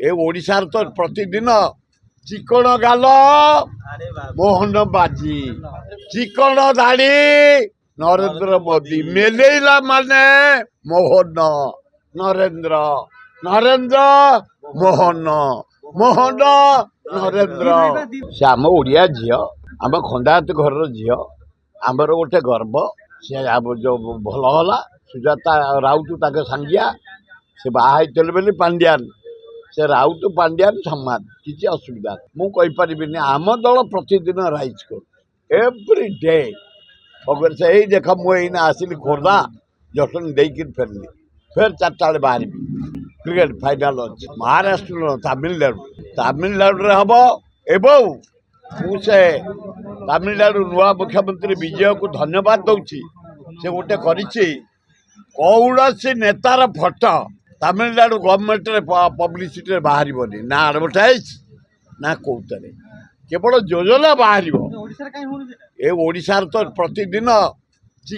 ए ओडिशार तो प्रतिदिन चिकण गाल मोहन बाजी चिकण दाढ़ी नरेंद्र मोदी मेलेला माने मोहन नरेंद्र नरेंद्र मोहन मोहन नरेंद्र से आम ओडिया झी आम खंडायत घर झी आमर गोटे गर्व से जो भल है सुजाता राउत ताके सांगिया से बाहर बोली पांड्यान से राउत पांड्यान सम्मान किसी असुविधा मु कहीपरि आम दल प्रतिदिन राइज कर एव्री डे अगर से ही देख मुझे आसली खोर्धा जटन देकर फेरली फिर 4टा बेले बाहर क्रिकेट फाइनाल अच्छे महाराष्ट्र तमिलनाडु हम एवं मुझे तमिलनाडु नुआ मुख्यमंत्री विजय को धन्यवाद दूसरी से गोटे कौन नेतार फटो तमिलनाडु गवर्नमेंट पब्लिसिटी बाहर ना एडवर्टाइज ना कौन केवल योजना बाहर ए ओडिशार तो प्रतिदिन